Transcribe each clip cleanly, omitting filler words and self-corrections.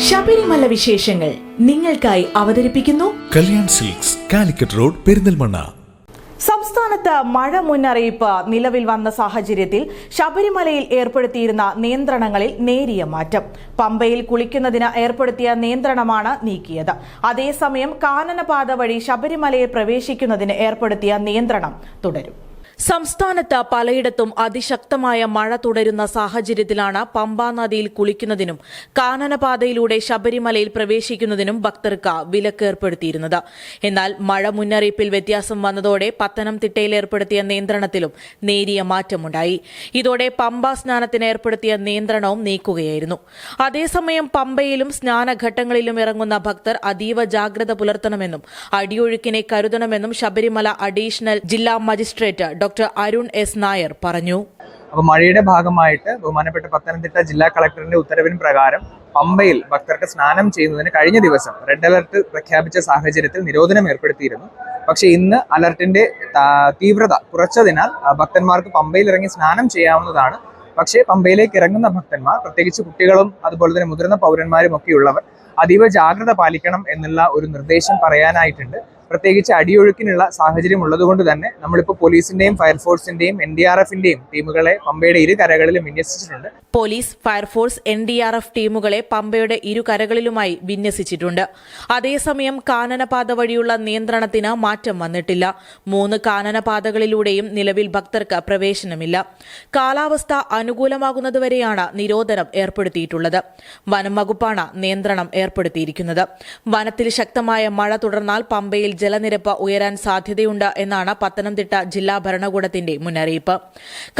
ശബരിമല വിശേഷങ്ങൾ നിങ്ങൾക്കായി അവതരിപ്പിക്കുന്നു കല്യാൺ സിൽക്സ്, കാലിക്കറ്റ് റോഡ്, പെരിന്തൽമണ്ണ. സംസ്ഥാനത്ത് മഴ മുന്നറിയിപ്പ് നിലവിൽ വന്ന സാഹചര്യത്തിൽ ശബരിമലയിൽ ഏർപ്പെടുത്തിയിരുന്ന നിയന്ത്രണങ്ങളിൽ നേരിയ മാറ്റം. പമ്പയിൽ കുളിക്കുന്നതിന് ഏർപ്പെടുത്തിയ നിയന്ത്രണമാണ് നീക്കിയത്. അതേസമയം കാനനപാത വഴി ശബരിമലയിൽ പ്രവേശിക്കുന്നതിന് ഏർപ്പെടുത്തിയ നിയന്ത്രണം തുടരും. സംസ്ഥാനത്ത് പലയിടത്തും അതിശക്തമായ മഴ തുടരുന്ന സാഹചര്യത്തിലാണ് പമ്പാ നദിയിൽ കുളിക്കുന്നതിനും കാനനപാതയിലൂടെ ശബരിമലയിൽ പ്രവേശിക്കുന്നതിനും ഭക്തർക്ക് വിലക്ക് ഏർപ്പെടുത്തിയിരുന്നത്. എന്നാൽ മഴ മുന്നറിയിപ്പിൽ വ്യത്യാസം വന്നതോടെ പത്തനംതിട്ടയിൽ ഏർപ്പെടുത്തിയ നിയന്ത്രണത്തിലും നേരിയ മാറ്റമുണ്ടായി. ഇതോടെ പമ്പാ സ്നാനത്തിന് ഏർപ്പെടുത്തിയ നിയന്ത്രണവും നീക്കുകയായിരുന്നു. അതേസമയം പമ്പയിലും സ്നാനഘട്ടങ്ങളിലും ഇറങ്ങുന്ന ഭക്തർ അതീവ ജാഗ്രത പുലർത്തണമെന്നും അടിയൊഴുക്കിനെ കരുതണമെന്നും ശബരിമല അഡീഷണൽ ജില്ലാ magistrate doctor Arun S Nair പറഞ്ഞു. അപ്പോൾ മഴയുടെ ഭാഗമായിട്ട് ബഹുമാനപ്പെട്ട പത്തനംതിട്ട ജില്ലാ കളക്ടറിന്റെ ഉത്തരവിന് പ്രകാരം പമ്പയിൽ ഭക്തർക്ക് സ്നാനം ചെയ്യുന്നതിന് കഴിഞ്ഞ ദിവസം റെഡ് അലർട്ട് പ്രഖ്യാപിച്ച സാഹചര്യത്തിൽ നിരോധനം ഏർപ്പെടുത്തിയിരുന്നു. പക്ഷേ ഇന്ന് അലർട്ടിന്റെ തീവ്രത കുറച്ചതിനാൽ ഭക്തന്മാർക്ക് പമ്പയിൽ ഇറങ്ങി സ്നാനം ചെയ്യാവുന്നതാണ്. പക്ഷേ പമ്പയിലേക്ക് ഇറങ്ങുന്ന ഭക്തന്മാർ, പ്രത്യേകിച്ച് കുട്ടികളും അതുപോലെ തന്നെ മുതിർന്ന പൗരന്മാരും ഒക്കെയുള്ളവർ അതീവ ജാഗ്രത പാലിക്കണം എന്നുള്ള ഒരു നിർദ്ദേശം പറയാനായിട്ടുണ്ട്. പ്രത്യേകിച്ച് അടിയൊഴുക്കിനുള്ള സാഹചര്യം ഉള്ളതുകൊണ്ട് തന്നെ നമ്മളിപ്പോൾ പോലീസിന്റെയും ഫയർഫോഴ്സിന്റെയും NDRFന്റെയും ടീമുകളെ പമ്പയുടെ ഇരു കരകളിലും വിന്യസിച്ചിട്ടുണ്ട്. പോലീസ്, ഫയർഫോഴ്സ്, NDRF ടീമുകളെ പമ്പയുടെ ഇരു കരകളിലുമായി വിന്യസിച്ചിട്ടുണ്ട്. അതേസമയം കാനനപാത വഴിയുള്ള നിയന്ത്രണത്തിന് മാറ്റം വന്നിട്ടില്ല. 3 കാനനപാതകളിലൂടെയും നിലവിൽ ഭക്തർക്ക് പ്രവേശനമില്ല. കാലാവസ്ഥ അനുകൂലമാകുന്നതുവരെയാണ് നിരോധനം ഏർപ്പെടുത്തിയിട്ടുള്ളത്. വനം വകുപ്പാണ് നിയന്ത്രണം ഏർപ്പെടുത്തിയിരിക്കുന്നത്. വനത്തിൽ ശക്തമായ മഴ തുടർന്നാൽ പമ്പയിൽ ജലനിരപ്പ് ഉയരാൻ സാധ്യതയുണ്ട് എന്നാണ് പത്തനംതിട്ട ജില്ലാ ഭരണകൂടത്തിന്റെ മുന്നറിയിപ്പ്.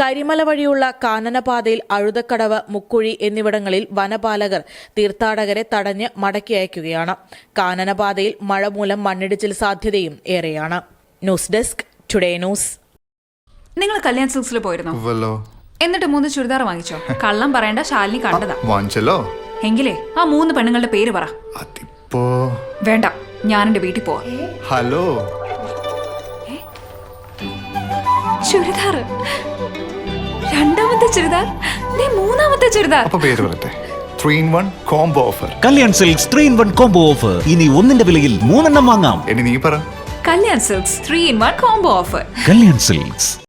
കരിമല വഴിയുള്ള കാനനപാതയിൽ അഴുതക്കടവ്, മുക്കുഴി എന്നിവിടങ്ങളിൽ വനപാലകർ തീർത്ഥാടകരെ തടഞ്ഞ് മടക്കി അയക്കുകയാണ്. കാനനപാതയിൽ മഴ മൂലം മണ്ണിടിച്ചിൽ സാധ്യതയും ഏറെയാണ്. News desk, today news. നിങ്ങൾ കല്യാൺ സിൽക്സിൽ പോയിരുന്നോ? എന്നിട്ട് 3 ചുരിദാർ വാങ്ങിച്ചോ? കള്ളം പറയേണ്ട, ശാലിനി കണ്ടതാ. വാങ്ങിച്ചല്ലോ. എങ്കിലേ ആ 3 പെണ്ണുങ്ങളുടെ പേര് പറ. അതിപ്പോ വേണ്ട, ഞാൻ എന്റെ വീട്ടിൽ പോവാ. ഹലോ, ചുരിദാർ, രണ്ടാമത്തെ ചുരിദാർ, മൂന്നാമത്തെ ചുരിദാർ. അപ്പൊ പേര് പറയട്ടെ. 3-in-1 combo offer. Kalyan silks 3-in-1 combo offer. ഇനി ഒന്നിന്റെ വിലയിൽ 3 വാങ്ങാം. ഇനി നീ പറ. Kalyan silks 3-in-1 combo offer. Kalyan silks.